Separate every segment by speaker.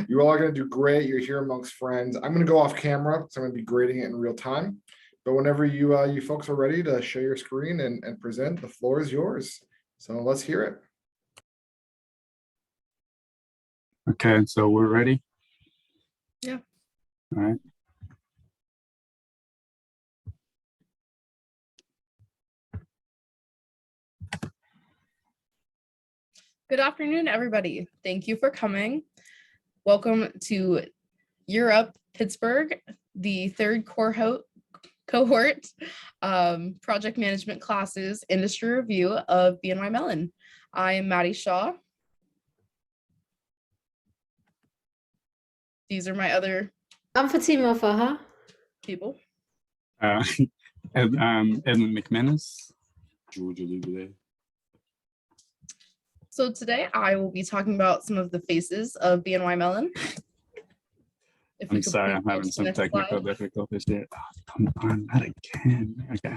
Speaker 1: You all are going to do great. You're here amongst friends. I'm going to go off camera, so I'm going to be grading it in real time. But whenever you folks are ready to share your screen and present, the floor is yours. So let's hear it.
Speaker 2: Okay, so we're ready?
Speaker 3: Yeah.
Speaker 2: All right.
Speaker 3: Good afternoon, everybody. Thank you for coming. Welcome to Europe, Pittsburgh, the third cohort project management classes industry review of BNY Mellon. I am Maddie Shaw. These are my other
Speaker 4: I'm Fatima Faha.
Speaker 3: people.
Speaker 2: Edmund McManus.
Speaker 5: Georgia Lugale.
Speaker 3: So today I will be talking about some of the faces of BNY Mellon.
Speaker 2: I'm sorry, I'm having some technical difficulties here. Oh, come on, not again. Okay.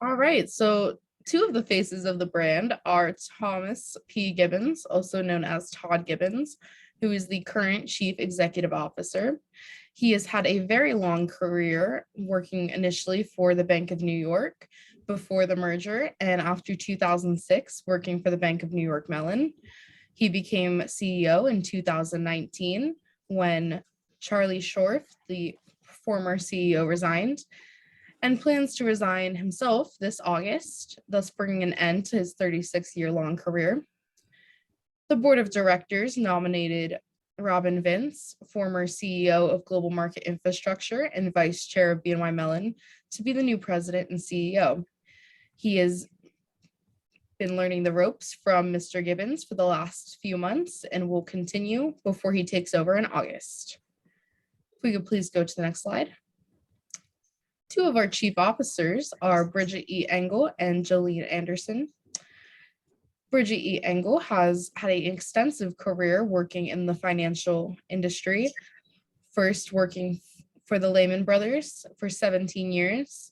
Speaker 3: All right, so two of the faces of the brand are Thomas P. Gibbons, also known as Todd Gibbons, who is the current Chief Executive Officer. He has had a very long career working initially for the Bank of New York before the merger, and after 2006, working for the Bank of New York Mellon. He became CEO in 2019 when Charlie Schorf, the former CEO, resigned, and plans to resign himself this August, thus bringing an end to his 36-year-long career. The board of directors nominated Robin Vince, former CEO of Global Market Infrastructure and vice chair of BNY Mellon, to be the new president and CEO. He has been learning the ropes from Mr. Gibbons for the last few months and will continue before he takes over in August. If we could please go to the next slide. Two of our chief officers are Bridget E. Engel and Jolyn Anderson. Bridget E. Engel has had an extensive career working in the financial industry, first working for the Lehman Brothers for 17 years,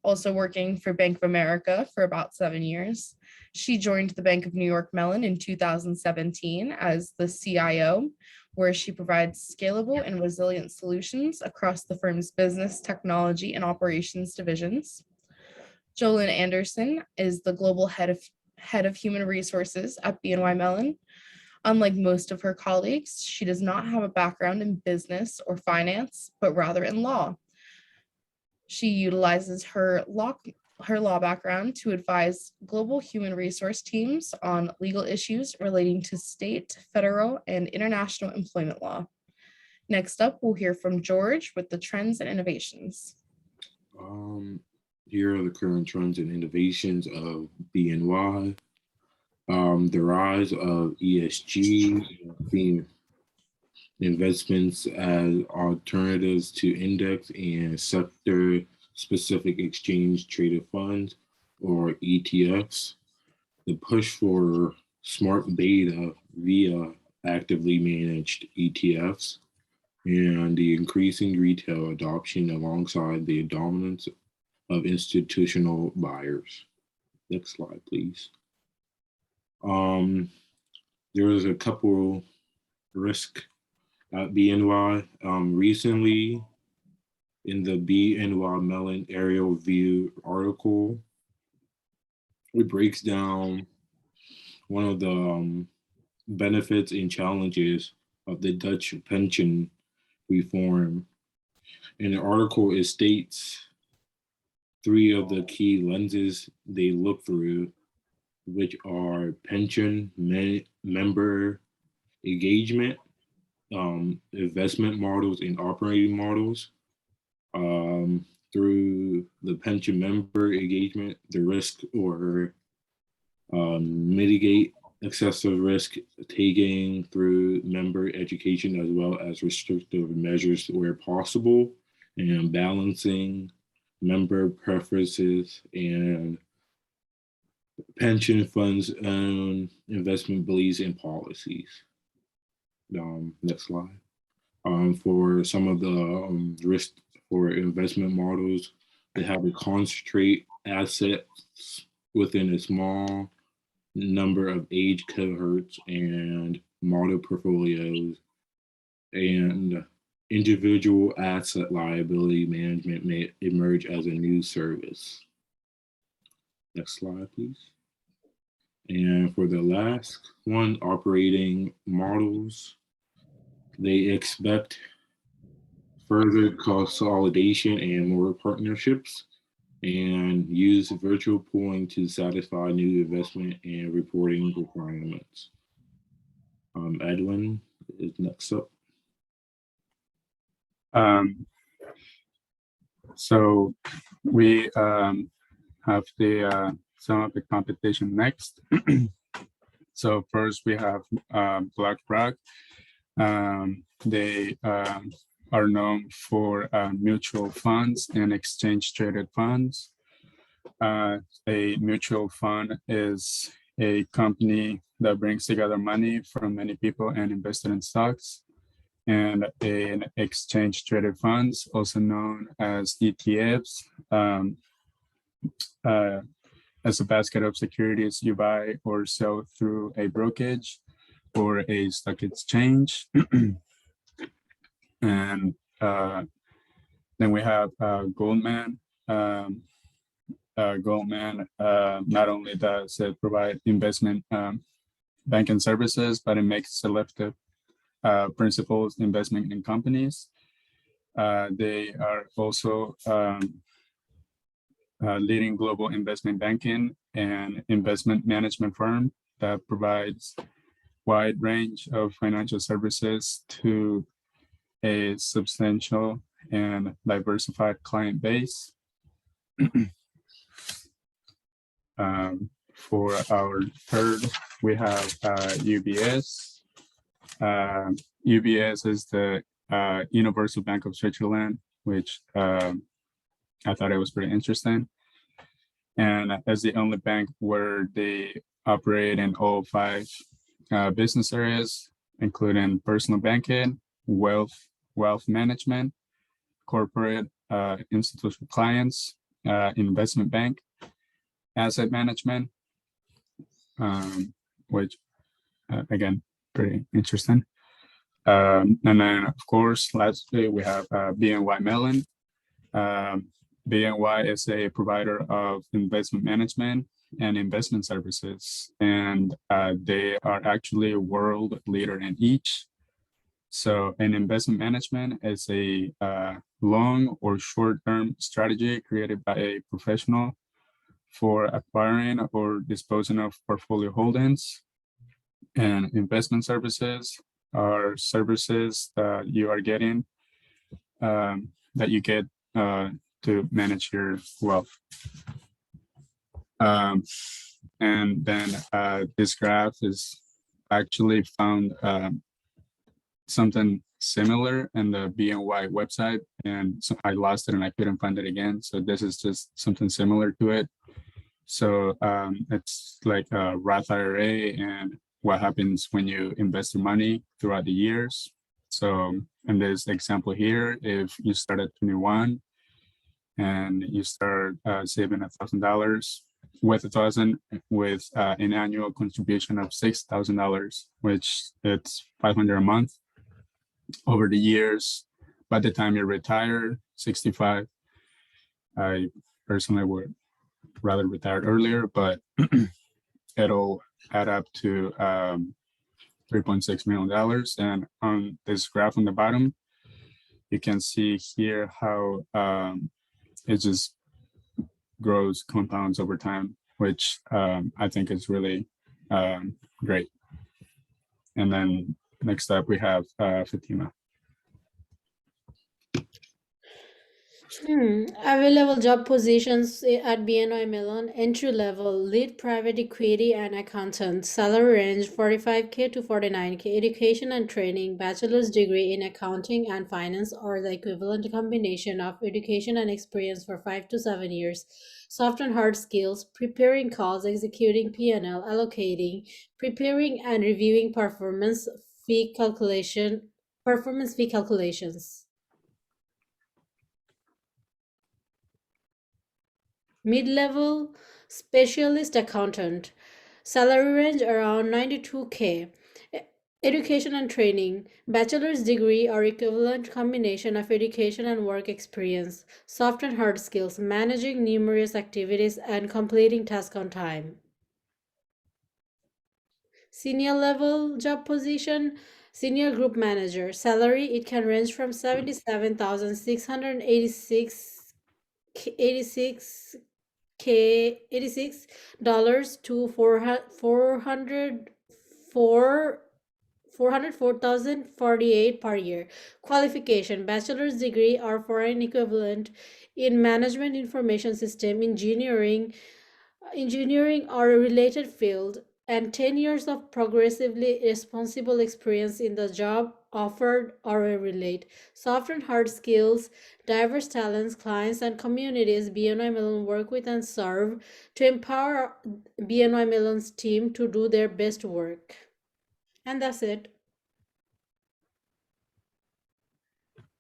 Speaker 3: also working for Bank of America for about 7 years. She joined the Bank of New York Mellon in 2017 as the CIO, where she provides scalable and resilient solutions across the firm's business, technology, and operations divisions. Jolyn Anderson is the global head of human resources at BNY Mellon. Unlike most of her colleagues, she does not have a background in business or finance, but rather in law. She utilizes her law background to advise global human resource teams on legal issues relating to state, federal, and international employment law. Next up, we'll hear from George with the trends and innovations.
Speaker 5: Here are the current trends and innovations of BNY. The rise of ESG, the investments as alternatives to index and sector-specific exchange-traded funds, or ETFs. The push for smart beta via actively managed ETFs, and the increasing retail adoption alongside the dominance of institutional buyers. Next slide, please. There was a couple risks at BNY. Recently, in the BNY Mellon Aerial View article, it breaks down one of the benefits and challenges of the Dutch pension reform. In the article, it states 3 of the key lenses they look through, which are pension member engagement, investment models and operating models. Through the pension member engagement, the risk or mitigate excessive risk taking through member education, as well as restrictive measures where possible, and balancing member preferences and pension funds' own investment beliefs and policies. Next slide. For some of the risk for investment models, they have to concentrate assets within a small number of age cohorts and model portfolios, and individual asset liability management may emerge as a new service. Next slide, please. And for the last one, operating models, they expect further consolidation and more partnerships, and use virtual pooling to satisfy new investment and reporting requirements. Edwin is next up.
Speaker 2: So we have the some of the competition next. So first we have BlackRock. They are known for mutual funds and exchange traded funds. A mutual fund is a company that brings together money from many people and invested in stocks. And an exchange traded funds, also known as ETFs, as a basket of securities you buy or sell through a brokerage or a stock exchange. And then we have Goldman. Goldman not only does it provide investment banking services, but it makes selective principals investment in companies. They are also leading global investment banking and investment management firm that provides wide range of financial services to a substantial and diversified client base. For our third, we have UBS. UBS is the Universal Bank of Switzerland, which I thought it was pretty interesting. And as the only bank where they operate in all 5 business areas, including personal banking, wealth management, corporate institutional clients, investment bank, asset management, which again, pretty interesting. And then of course, lastly, we have BNY Mellon. BNY is a provider of investment management and investment services, and they are actually a world leader in each. So an investment management is a long or short-term strategy created by a professional for acquiring or disposing of portfolio holdings. And investment services are services that you are getting, that you get to manage your wealth. And then this graph is actually found something similar in the BNY website, and so I lost it and I couldn't find it again. So this is just something similar to it. So it's like a Roth IRA and what happens when you invest your money throughout the years. So in this example here, if you start at 21 and you start saving $1,000 with an annual contribution of $6,000, which it's $500 a month over the years. By the time you're retired, 65, I personally would rather retire earlier, but it'll add up to $3.6 million. And on this graph on the bottom, you can see here how it just grows, compounds over time, which I think is really great. And then next up we have Fatima.
Speaker 4: Available job positions at BNY Mellon: entry level, lead private equity and accountant. Salary range 45K to 49K. Education and training: bachelor's degree in accounting and finance or the equivalent combination of education and experience for 5 to 7 years. Soft and hard skills: preparing calls, executing P&L, allocating, preparing and reviewing performance fee calculations. Mid-level, specialist accountant. Salary range around 92K. Education and training. Bachelor's degree or equivalent combination of education and work experience. Soft and hard skills. Managing numerous activities and completing tasks on time. Senior level job position. Senior group manager. Salary, it can range from 77,686 $86 to 404,048 per year. Qualification: bachelor's degree or foreign equivalent in management information system engineering or a related field, and 10 years of progressively responsible experience in the job offered or relate. Soft and hard skills, diverse talents, clients, and communities BNY Mellon work with and serve to empower BNY Mellon's team to do their best work. And that's it.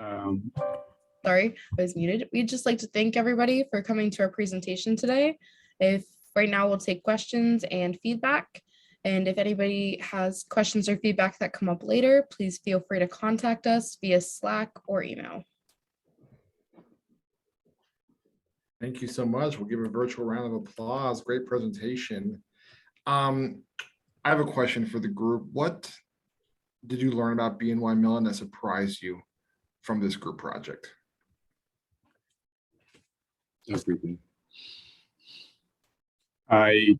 Speaker 3: Sorry, I was muted. We'd just like to thank everybody for coming to our presentation today. If right now we'll take questions and feedback. And if anybody has questions or feedback that come up later, please feel free to contact us via Slack or email.
Speaker 1: Thank you so much. We'll give a virtual round of applause. Great presentation. I have a question for the group. What did you learn about BNY Mellon that surprised you from this group project?
Speaker 5: Everything.
Speaker 2: I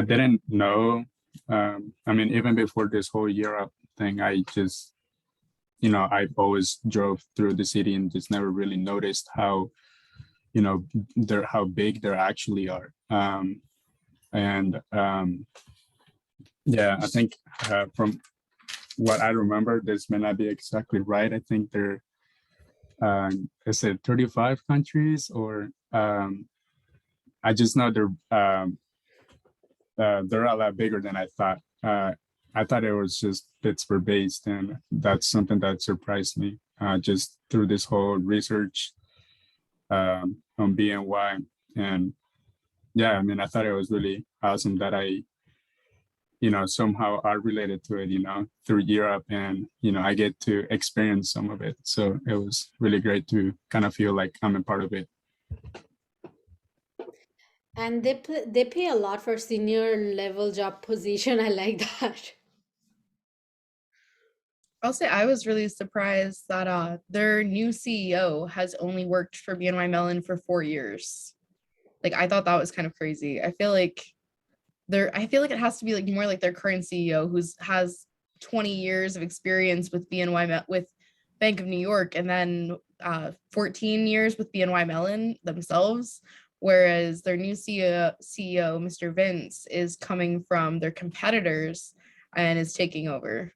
Speaker 2: didn't know. I mean, even before this whole Europe thing, I just, I always drove through the city and just never really noticed how, how big they actually are. Yeah, I think from what I remember, this may not be exactly right. I think they're, is it 35 countries or I just know they're a lot bigger than I thought. I thought it was just Pittsburgh based, and that's something that surprised me just through this whole research on BNY. And yeah, I mean, I thought it was really awesome that I, somehow are related to it, through Europe, and, I get to experience some of it. So it was really great to kind of feel like I'm a part of it.
Speaker 4: And they pay a lot for senior level job position. I like that.
Speaker 3: I'll say I was really surprised that their new CEO has only worked for BNY Mellon for 4 years. Like, I thought that was kind of crazy. I feel like it has to be like more like their current CEO has 20 years of experience with with Bank of New York, and then 14 years with BNY Mellon themselves. Whereas their new CEO, Mr. Vince, is coming from their competitors and is taking over.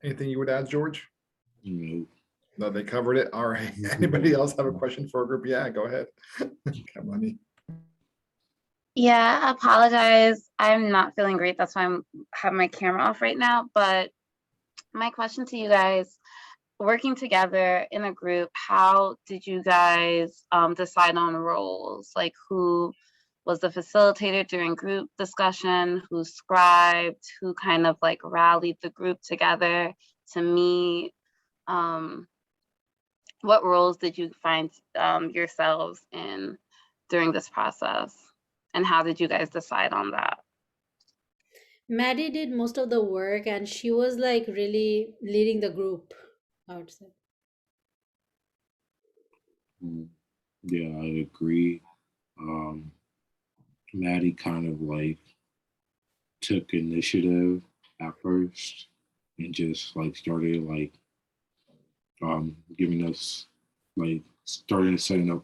Speaker 1: Anything you would add, George?
Speaker 5: No.
Speaker 1: No, they covered it. All right. Anybody else have a question for our group? Yeah, go ahead. Come on.
Speaker 6: Yeah, I apologize. I'm not feeling great. That's why I'm having my camera off right now. But my question to you guys, working together in a group, how did you guys decide on roles? Like, who was the facilitator during group discussion, who scribed, who kind of like rallied the group together to meet? What roles did you find yourselves in during this process? And how did you guys decide on that?
Speaker 4: Maddie did most of the work, and she was like really leading the group, I would say.
Speaker 5: Yeah, I agree. Maddie kind of like took initiative at first and just like started like giving us like started setting up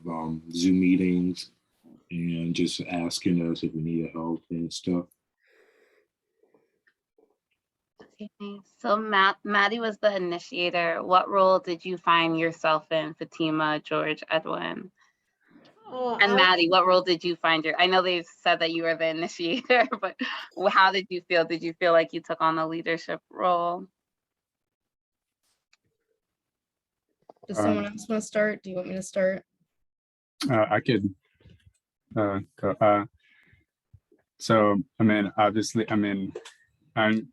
Speaker 5: Zoom meetings and just asking us if we needed help and stuff.
Speaker 6: Okay, so Maddie was the initiator. What role did you find yourself in, Fatima, George, Edwin?
Speaker 4: Oh,
Speaker 6: And Maddie, what role did you find I know they've said that you were the initiator, but how did you feel? Did you feel like you took on the leadership role?
Speaker 3: Does someone else want to start? Do you want me to start?
Speaker 2: I could So I mean, obviously, I mean, I'm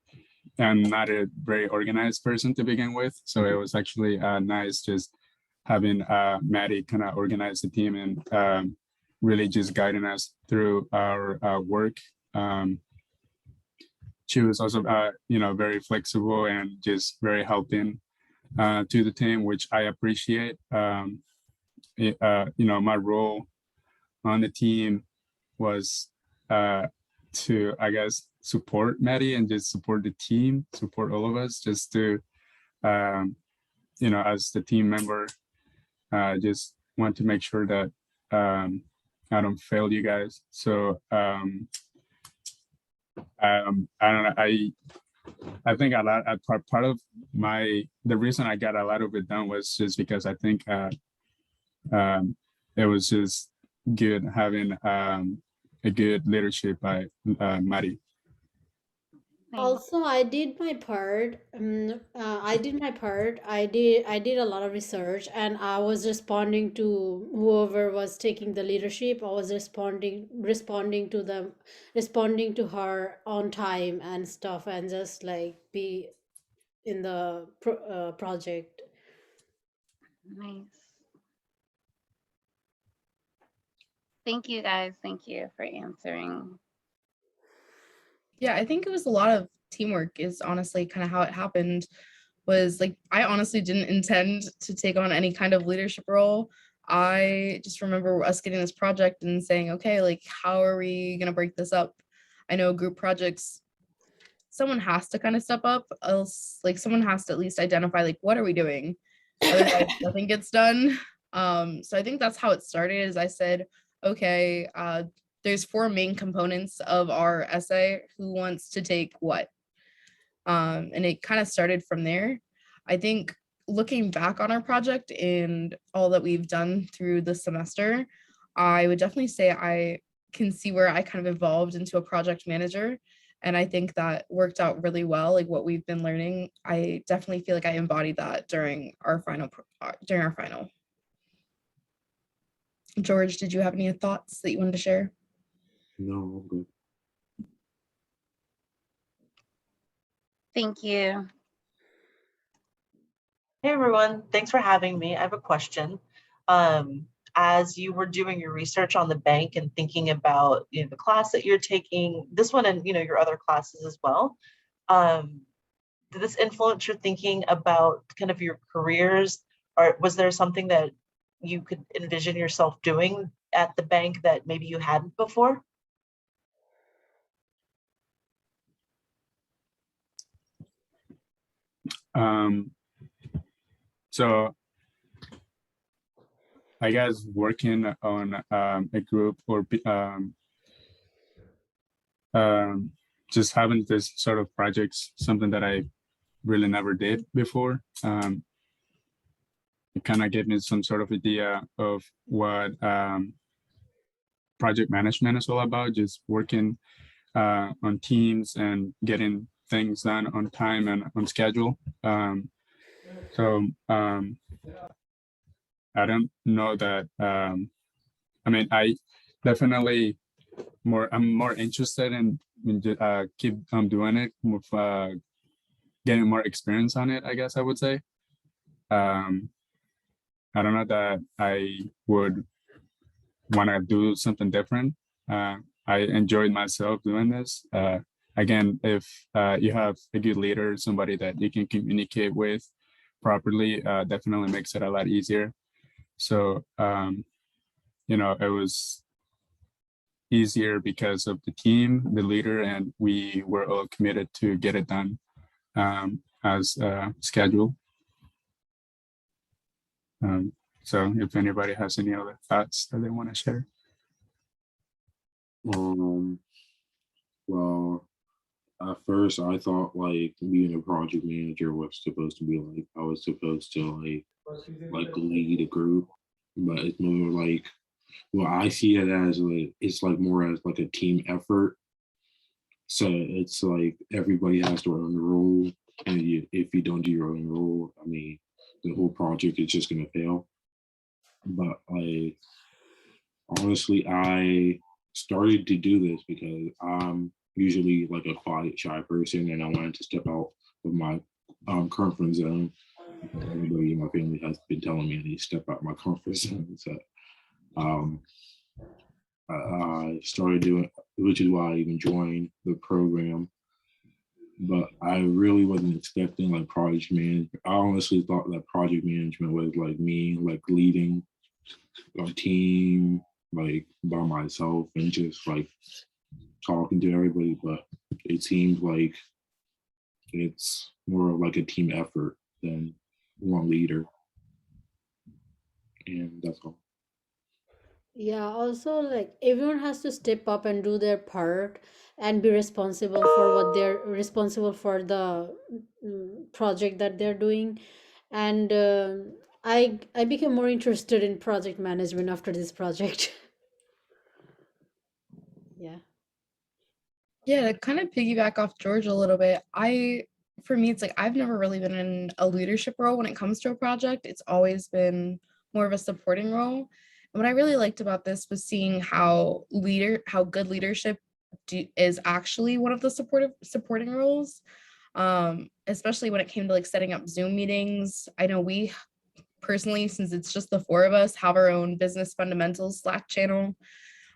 Speaker 2: not a very organized person to begin with, so it was actually nice just having Maddie kind of organize the team and really just guiding us through our work. She was also, very flexible and just very helping to the team, which I appreciate. My role on the team was to, I guess, support Maddie and just support the team, support all of us, just to, as the team member, just want to make sure that I don't fail you guys. So I don't know. I think a lot. Part of the reason I got a lot of it done was just because I think it was just good having a good leadership by Maddie.
Speaker 6: Thanks.
Speaker 4: Also, I did my part. I did my part. I did a lot of research, and I was responding to whoever was taking the leadership. I was responding to them, responding to her on time and stuff, and just like be in the project.
Speaker 6: Nice. Thank you guys. Thank you for answering.
Speaker 3: Yeah, I think it was a lot of teamwork is honestly kind of how it happened. Was like, I honestly didn't intend to take on any kind of leadership role. I just remember us getting this project and saying, okay, like, how are we going to break this up? I know group projects, someone has to kind of step up, else like someone has to at least identify, like, what are we doing? Otherwise, nothing gets done. So I think that's how it started. Is I said, okay, there's 4 main components of our essay. Who wants to take what? And it kind of started from there. I think looking back on our project and all that we've done through the semester, I would definitely say I can see where I kind of evolved into a project manager. And I think that worked out really well. Like what we've been learning, I definitely feel like I embodied that during our final. George, did you have any thoughts that you wanted to share?
Speaker 5: No, I'm good.
Speaker 6: Thank you.
Speaker 7: Hey everyone, thanks for having me. I have a question. As you were doing your research on the bank and thinking about the class that you're taking, this one and your other classes as well, did this influence your thinking about kind of your careers, or was there something that you could envision yourself doing at the bank that maybe you hadn't before?
Speaker 2: So I guess working on a group or just having this sort of projects, something that I really never did before. It kind of gave me some sort of idea of what project management is all about, just working on teams and getting things done on time and on schedule. I don't know that, I mean, I definitely I'm more interested in keep doing it, with getting more experience on it, I guess I would say. I don't know that I would want to do something different. I enjoyed myself doing this. Again, if you have a good leader, somebody that you can communicate with properly, definitely makes it a lot easier. So, it was easier because of the team, the leader, and we were all committed to get it done as scheduled. So if anybody has any other thoughts that they want to share.
Speaker 5: Well, at first I thought like being a project manager was supposed to be like I was supposed to like lead a group, but it's more like, well, I see it as it's like more as like a team effort. So it's like everybody has to earn a role, and if you don't do your own role, I mean, the whole project is just gonna fail. But like Honestly, I started to do this because I'm usually like a quiet, shy person, and I wanted to step out of my comfort zone. Everybody in my family has been telling me I need to step out of my comfort zone. So um, I started doing, which is why I even joined the program. But I really wasn't expecting like project management. I honestly thought that project management was like me, like leading a team, like by myself and just like talking to everybody. But it seems like it's more of like a team effort than one leader. And that's all.
Speaker 4: Yeah, also like everyone has to step up and do their part and be responsible for what they're responsible for the project that they're doing. And I became more interested in project management after this project. Yeah.
Speaker 3: Yeah, to kind of piggyback off George a little bit, for me, it's like I've never really been in a leadership role when it comes to a project. It's always been more of a supporting role. And what I really liked about this was seeing how good leadership is actually one of the supporting roles. Especially when it came to like setting up Zoom meetings. I know we personally, since it's just the four of us, have our own business fundamentals Slack channel.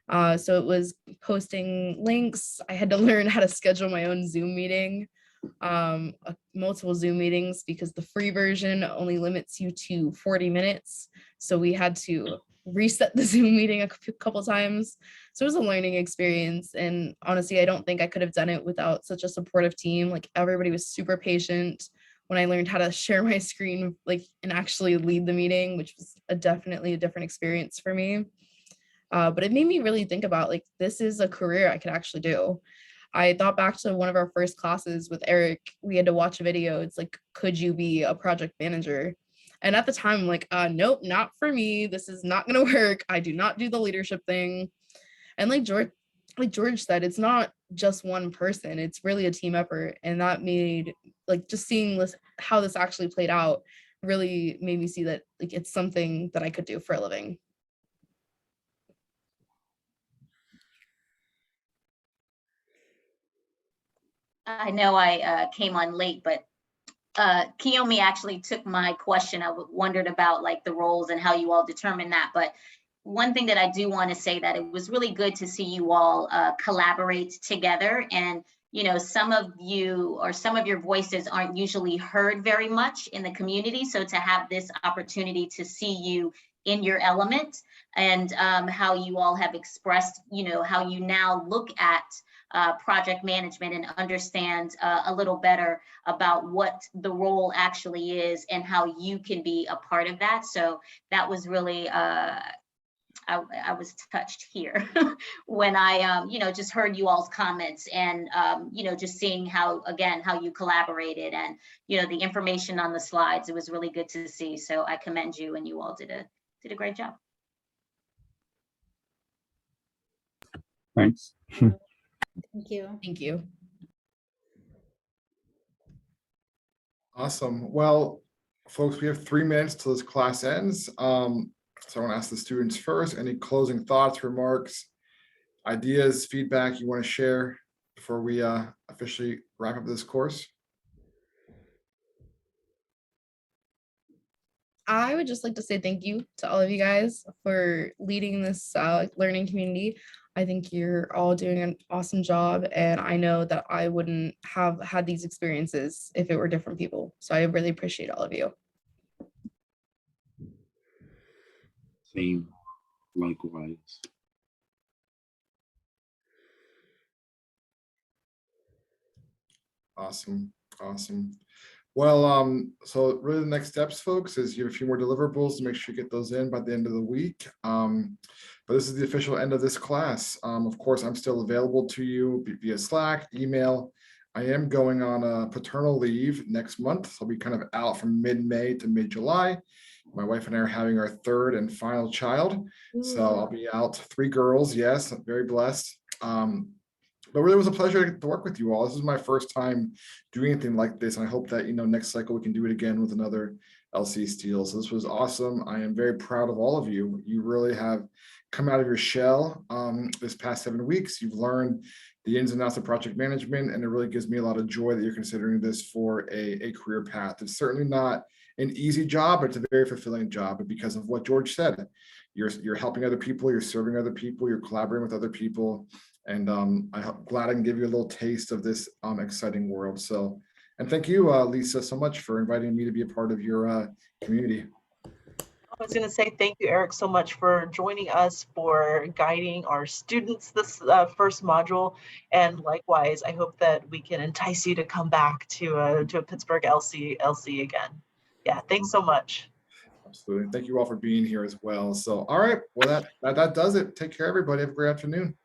Speaker 3: So it was posting links. I had to learn how to schedule my own Zoom meeting, multiple Zoom meetings, because the free version only limits you to 40 minutes. So we had to reset the Zoom meeting a couple times. So it was a learning experience. And honestly, I don't think I could have done it without such a supportive team. Like everybody was super patient when I learned how to share my screen, like, and actually lead the meeting, which was definitely a different experience for me. But it made me really think about like, this is a career I could actually do. I thought back to one of our first classes with Eric. We had to watch a video. It's like, could you be a project manager? And at the time, I'm like, nope, not for me. This is not going to work. I do not do the leadership thing. And like George said, it's not just one person. It's really a team effort. And that made like just seeing this, how this actually played out really made me see that like it's something that I could do for a living.
Speaker 8: I know I came on late, but Kiyomi actually took my question. I wondered about like the roles and how you all determine that. But one thing that I do want to say that it was really good to see you all collaborate together. And, you know, some of you or some of your voices aren't usually heard very much in the community. So to have this opportunity to see you in your element and how you all have expressed, you know, how you now look at project management and understand a little better about what the role actually is and how you can be a part of that. So that was really, I was touched here when I, you know, just heard you all's comments and, you know, just seeing how, again, how you collaborated and, you know, the information on the slides. It was really good to see. So I commend you, and you all did a great job.
Speaker 2: Thanks.
Speaker 4: Thank you.
Speaker 3: Thank you.
Speaker 1: Awesome. Well, folks, we have 3 minutes till this class ends. So I want to ask the students first, any closing thoughts, remarks, ideas, feedback you want to share before we officially wrap up this course?
Speaker 3: I would just like to say thank you to all of you guys for leading this learning community. I think you're all doing an awesome job, and I know that I wouldn't have had these experiences if it were different people. So I really appreciate all of you.
Speaker 5: Same, likewise.
Speaker 1: Awesome. Awesome. Well, so really the next steps, folks, is you have a few more deliverables to make sure you get those in by the end of the week. But this is the official end of this class. Of course, I'm still available to you via Slack, email. I am going on a paternal leave next month. So I'll be kind of out from mid-May to mid-July. My wife and I are having our 3rd and final child. So I'll be out, 3 girls. Yes, I'm very blessed. But really, it was a pleasure to work with you all. This is my first time doing anything like this, and I hope that, you know, next cycle we can do it again with another LC Steel. So this was awesome. I am very proud of all of you. You really have come out of your shell this past 7 weeks. You've learned the ins and outs of project management, and it really gives me a lot of joy that you're considering this for a career path. It's certainly not an easy job, but it's a very fulfilling job. And because of what George said, you're helping other people, you're serving other people, you're collaborating with other people. And I'm glad I can give you a little taste of this exciting world. So, and thank you, Lisa, so much for inviting me to be a part of your community.
Speaker 7: I was going to say thank you, Eric, so much for joining us, for guiding our students this first module. And likewise, I hope that we can entice you to come back to a Pittsburgh LC again. Yeah, thanks so much.
Speaker 1: Absolutely. Thank you all for being here as well. So, all right, well, that does it. Take care, everybody. Have a great afternoon.